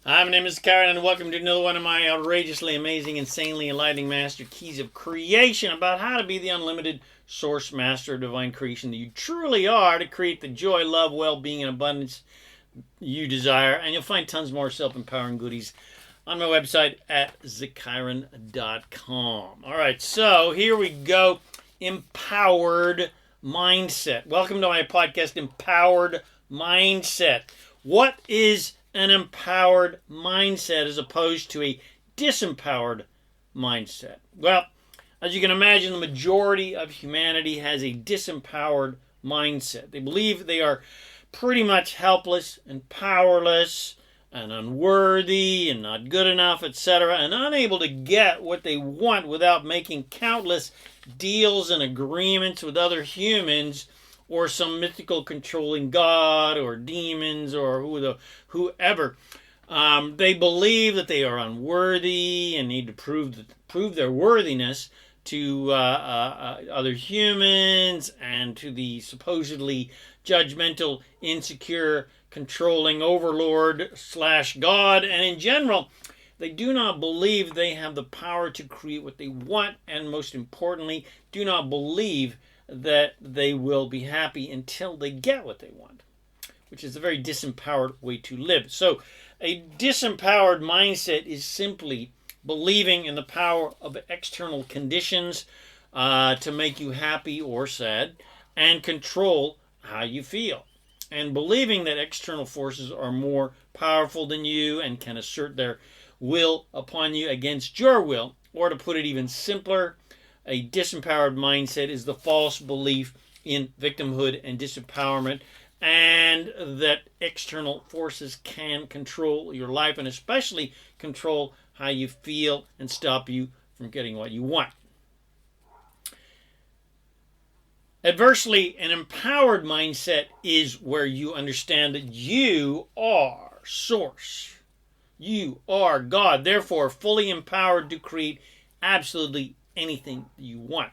Hi, my name is ZaKaiRan, and welcome to another one of my outrageously amazing, insanely enlightening master keys of creation about how to be the unlimited source master of divine creation that you truly are to create the joy, love, well-being, and abundance you desire. And you'll find tons more self-empowering goodies on my website at ZaKaiRan.com. All right, so here we go. Empowered mindset. Welcome to my podcast, Empowered Mindset. What is an empowered mindset as opposed to a disempowered mindset? Well, as you can imagine, the majority of humanity has a disempowered mindset. They believe they are pretty much helpless and powerless and unworthy and not good enough, etc., and unable to get what they want without making countless deals and agreements with other humans or some mythical controlling god or demons or whoever. They believe that they are unworthy and need to prove their worthiness to other humans and to the supposedly judgmental, insecure, controlling overlord / god. And in general, they do not believe they have the power to create what they want, and most importantly, do not believe that they will be happy until they get what they want, which is a very disempowered way to live. So a disempowered mindset is simply believing in the power of external conditions to make you happy or sad and control how you feel. And believing that external forces are more powerful than you and can assert their will upon you against your will. Or to put it even simpler, a disempowered mindset is the false belief in victimhood and disempowerment, and that external forces can control your life and especially control how you feel and stop you from getting what you want. Adversely, an empowered mindset is where you understand that you are source. You are God, therefore fully empowered to create absolutely anything you want.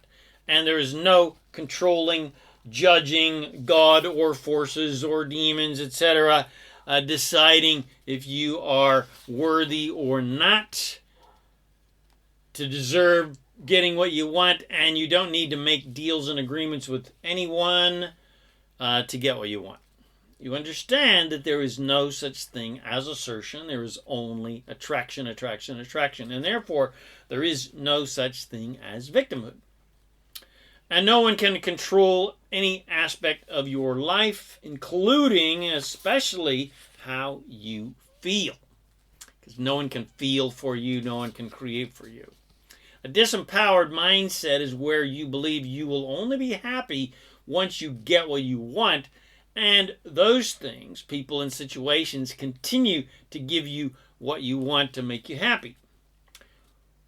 And there is no controlling, judging God or forces or demons, etc., deciding if you are worthy or not to deserve getting what you want, and you don't need to make deals and agreements with anyone to get what you want. You understand that there is no such thing as assertion. There is only attraction, attraction, attraction. And therefore, there is no such thing as victimhood. And no one can control any aspect of your life, including, especially, how you feel. Because no one can feel for you. No one can create for you. A disempowered mindset is where you believe you will only be happy once you get what you want. And those things, people and situations, continue to give you what you want to make you happy.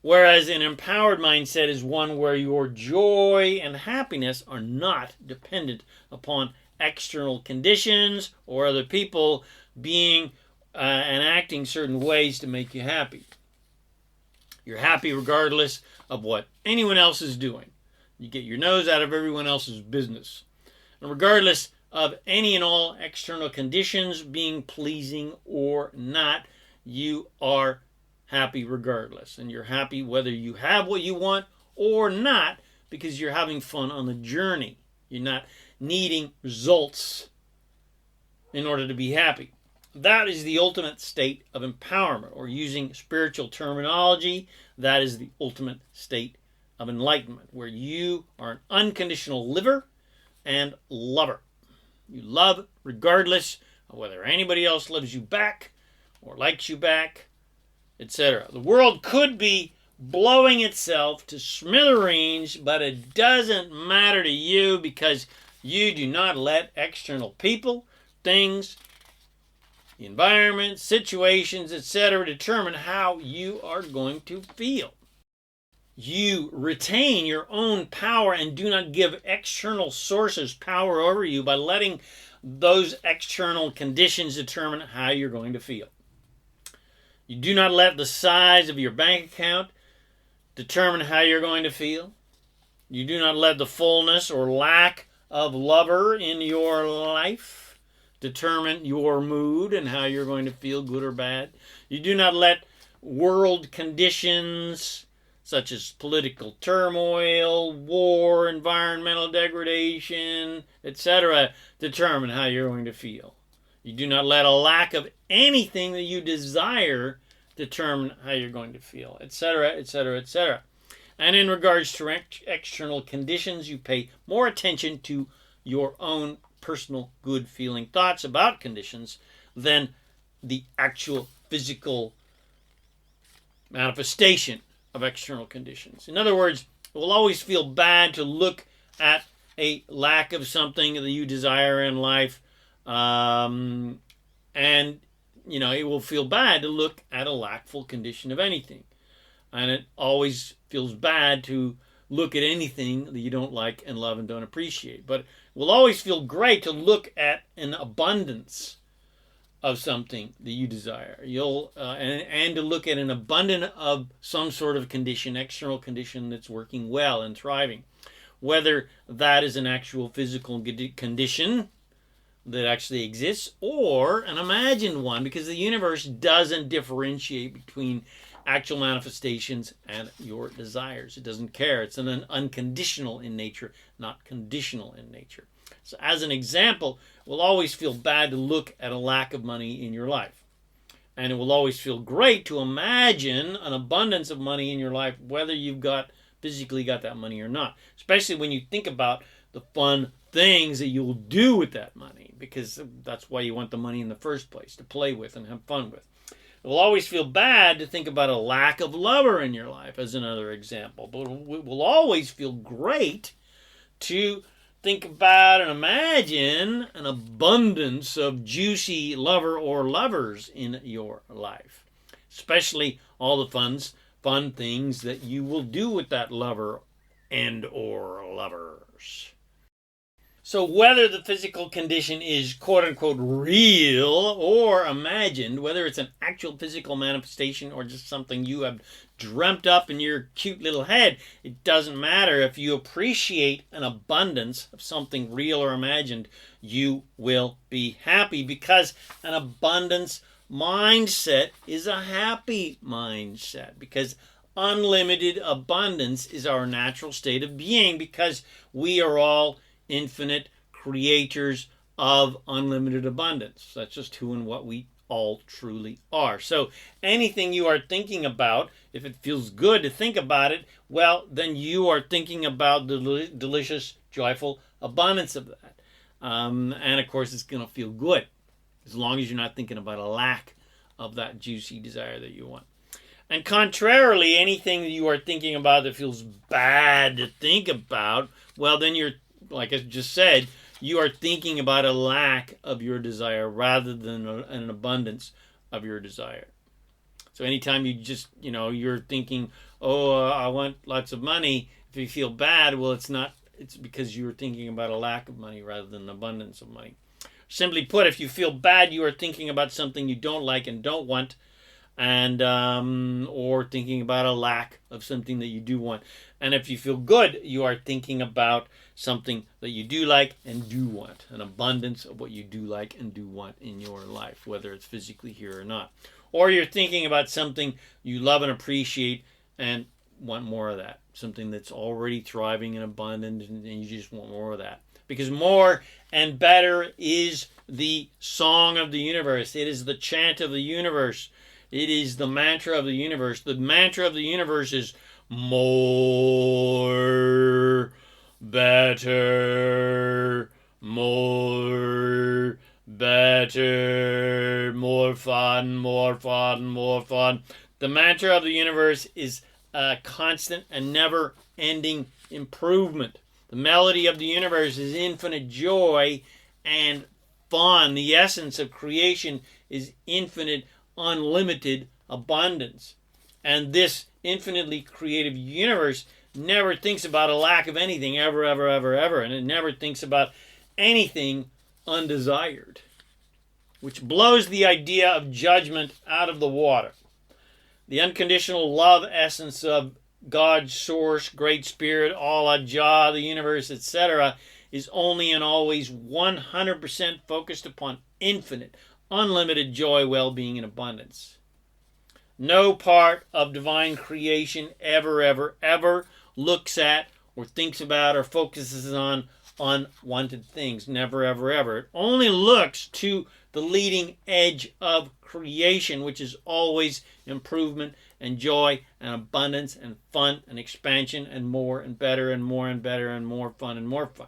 Whereas an empowered mindset is one where your joy and happiness are not dependent upon external conditions or other people being and acting certain ways to make you happy. You're happy regardless of what anyone else is doing. You get your nose out of everyone else's business. And regardless of any and all external conditions being pleasing or not, you are happy regardless. And you're happy whether you have what you want or not, because you're having fun on the journey. You're not needing results in order to be happy. That is the ultimate state of empowerment, or using spiritual terminology, that is the ultimate state of enlightenment, where you are an unconditional liver and lover. You love regardless of whether anybody else loves you back or likes you back, etc. The world could be blowing itself to smithereens, but it doesn't matter to you because you do not let external people, things, the environment, situations, etc. determine how you are going to feel. You retain your own power and do not give external sources power over you by letting those external conditions determine how you're going to feel. You do not let the size of your bank account determine how you're going to feel. You do not let the fullness or lack of lover in your life determine your mood and how you're going to feel, good or bad. You do not let world conditions such as political turmoil, war, environmental degradation, etc., determine how you're going to feel. You do not let a lack of anything that you desire determine how you're going to feel, etc., etc., etc. And in regards to external conditions, you pay more attention to your own personal good feeling thoughts about conditions than the actual physical manifestation of external conditions. In other words, it will always feel bad to look at a lack of something that you desire in life, and it will feel bad to look at a lackful condition of anything. And it always feels bad to look at anything that you don't like and love and don't appreciate. But it will always feel great to look at an abundance of something that you desire. And to look at an abundance of some sort of condition, external condition that's working well and thriving. Whether that is an actual physical condition that actually exists or an imagined one, because the universe doesn't differentiate between actual manifestations and your desires. It doesn't care. It's an unconditional in nature, not conditional in nature. So as an example, it will always feel bad to look at a lack of money in your life. And it will always feel great to imagine an abundance of money in your life, whether you've physically got that money or not. Especially when you think about the fun things that you'll do with that money, because that's why you want the money in the first place, to play with and have fun with. It will always feel bad to think about a lack of lover in your life, as another example. But it will always feel great to think about and imagine an abundance of juicy lover or lovers in your life. Especially all the fun things that you will do with that lover and or lovers. So whether the physical condition is quote-unquote real or imagined, whether it's an actual physical manifestation or just something you have dreamt up in your cute little head, it doesn't matter. If you appreciate an abundance of something real or imagined, you will be happy, because an abundance mindset is a happy mindset, because unlimited abundance is our natural state of being, because we are all infinite creators of unlimited abundance. That's just who and what we all truly are. So anything you are thinking about, if it feels good to think about it, well, then you are thinking about the delicious, joyful abundance of that. And of course, it's going to feel good, as long as you're not thinking about a lack of that juicy desire that you want. And contrarily, anything that you are thinking about that feels bad to think about, well, then you're, like I just said, you are thinking about a lack of your desire rather than an abundance of your desire. So anytime you're thinking, I want lots of money, if you feel bad, well, it's because you're thinking about a lack of money rather than an abundance of money. Simply put, if you feel bad, you are thinking about something you don't like and don't want, and or thinking about a lack of something that you do want. And if you feel good, you are thinking about something that you do like and do want, an abundance of what you do like and do want in your life, whether it's physically here or not. Or you're thinking about something you love and appreciate and want more of that, something that's already thriving and abundant, and you just want more of that. Because more and better is the song of the universe. It is the chant of the universe. It is the mantra of the universe. The mantra of the universe is more, better, more, better, more fun, more fun, more fun. The mantra of the universe is a constant and never-ending improvement. The melody of the universe is infinite joy and fun. The essence of creation is infinite, unlimited abundance. And this infinitely creative universe never thinks about a lack of anything ever, ever, ever, ever. And it never thinks about anything undesired, which blows the idea of judgment out of the water. The unconditional love essence of God, Source, Great Spirit, Allah, Jah, the universe, etc., is only and always 100% focused upon infinite, unlimited joy, well-being, and abundance. No part of divine creation ever looks at or thinks about or focuses on unwanted things. Never, ever. It only looks to the leading edge of creation, which is always improvement and joy and abundance and fun and expansion and more and better and more and better and more fun and more fun.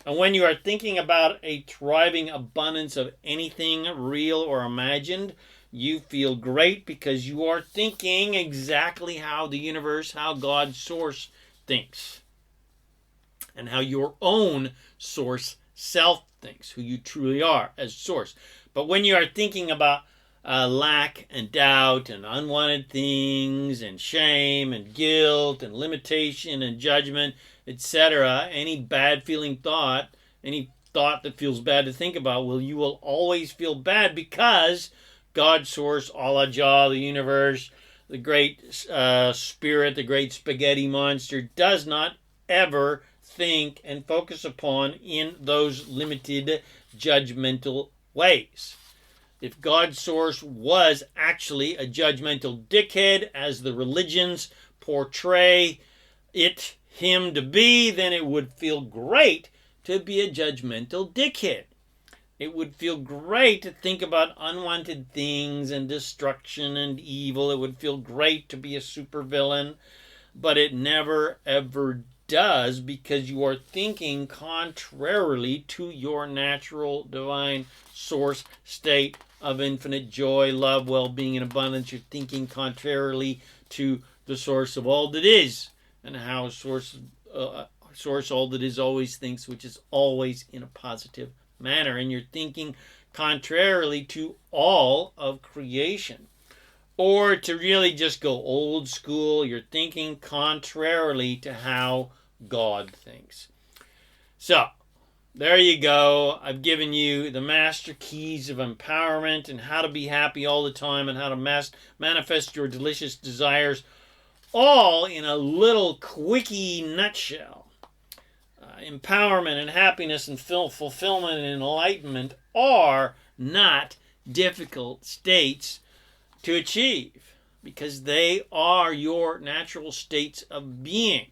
And when you are thinking about a thriving abundance of anything real or imagined, you feel great because you are thinking exactly how the universe, how God's source thinks. And how your own source self thinks, who you truly are as source. But when you are thinking about lack and doubt and unwanted things and shame and guilt and limitation and judgment, etc., any bad feeling thought, any thought that feels bad to think about, well, you will always feel bad because God's source, Allah, Jah, the universe, the great spirit, the great spaghetti monster, does not ever think and focus upon in those limited judgmental ways. If God's source was actually a judgmental dickhead, as the religions portray him to be, then it would feel great to be a judgmental dickhead. It would feel great to think about unwanted things and destruction and evil. It would feel great to be a supervillain, but it never ever does, because you are thinking contrarily to your natural divine source state of infinite joy, love, well-being, and abundance. You're thinking contrarily to the source of all that is, and how source all that is always thinks, which is always in a positive manner. And you're thinking contrarily to all of creation. Or to really just go old school, you're thinking contrarily to how God thinks. So, there you go. I've given you the master keys of empowerment and how to be happy all the time and how to manifest your delicious desires, all in a little quickie nutshell. Empowerment and happiness and fulfillment and enlightenment are not difficult states to achieve, because they are your natural states of being.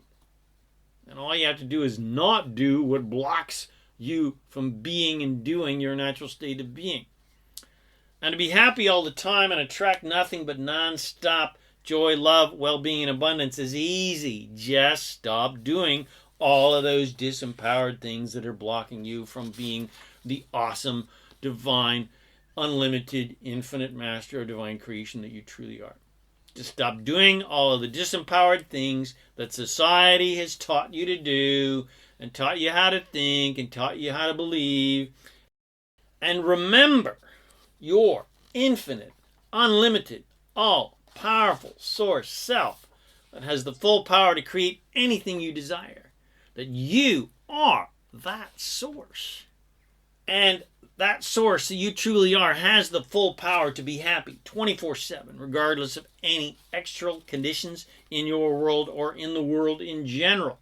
And all you have to do is not do what blocks you from being and doing your natural state of being. And to be happy all the time and attract nothing but non-stop joy, love, well-being, and abundance is easy. Just stop doing all of those disempowered things that are blocking you from being the awesome, divine, unlimited, infinite master of divine creation that you truly are. Just stop doing all of the disempowered things that society has taught you to do and taught you how to think and taught you how to believe. And remember your infinite, unlimited, all-powerful source self that has the full power to create anything you desire. That you are that source. And that source that you truly are has the full power to be happy 24/7, regardless of any external conditions in your world or in the world in general.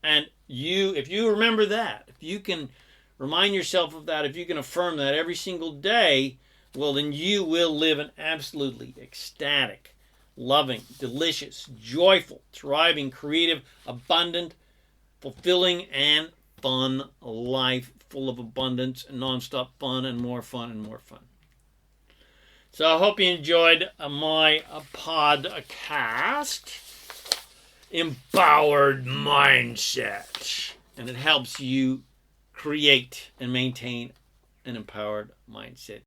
And if you remember that, if you can remind yourself of that, if you can affirm that every single day, well, then you will live an absolutely ecstatic, loving, delicious, joyful, thriving, creative, abundant, fulfilling, and fun life, full of abundance and nonstop fun and more fun and more fun. So I hope you enjoyed my podcast, Empowered Mindset, and it helps you create and maintain an empowered mindset.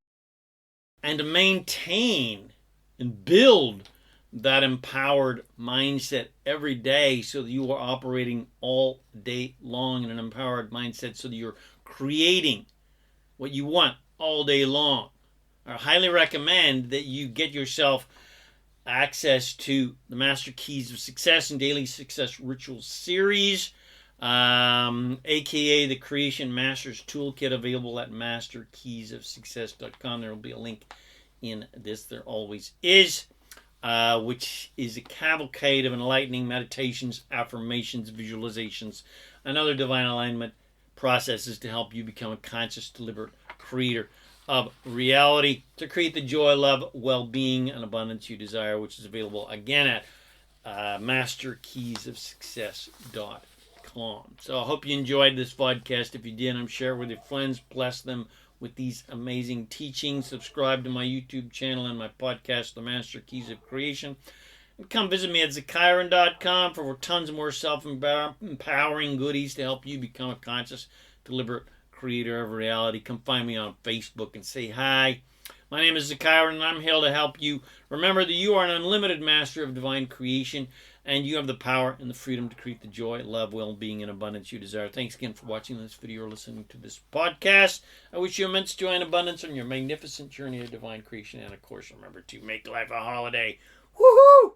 And to maintain and build that empowered mindset every day so that you are operating all day long in an empowered mindset so that you're creating what you want all day long. I highly recommend that you get yourself access to the Master Keys of Success and Daily Success Rituals series, aka the Creation Masters Toolkit, available at masterkeysofsuccess.com. There will be a link in this. There always is. Which is a cavalcade of enlightening meditations, affirmations, visualizations, and other divine alignment processes to help you become a conscious, deliberate creator of reality to create the joy, love, well-being, and abundance you desire, which is available again at masterkeysofsuccess.com. So I hope you enjoyed this podcast. If you did, share it with your friends. Bless them with these amazing teachings. Subscribe to my YouTube channel and my podcast, The Master Keys of Creation. And come visit me at ZaKaiRan.com for tons more self-empowering goodies to help you become a conscious, deliberate creator of reality. Come find me on Facebook and say hi. My name is ZaKaiRan, and I'm here to help you. Remember that you are an unlimited master of divine creation, and you have the power and the freedom to create the joy, love, well-being, and abundance you desire. Thanks again for watching this video or listening to this podcast. I wish you immense joy and abundance on your magnificent journey of divine creation. And, of course, remember to make life a holiday. Woohoo!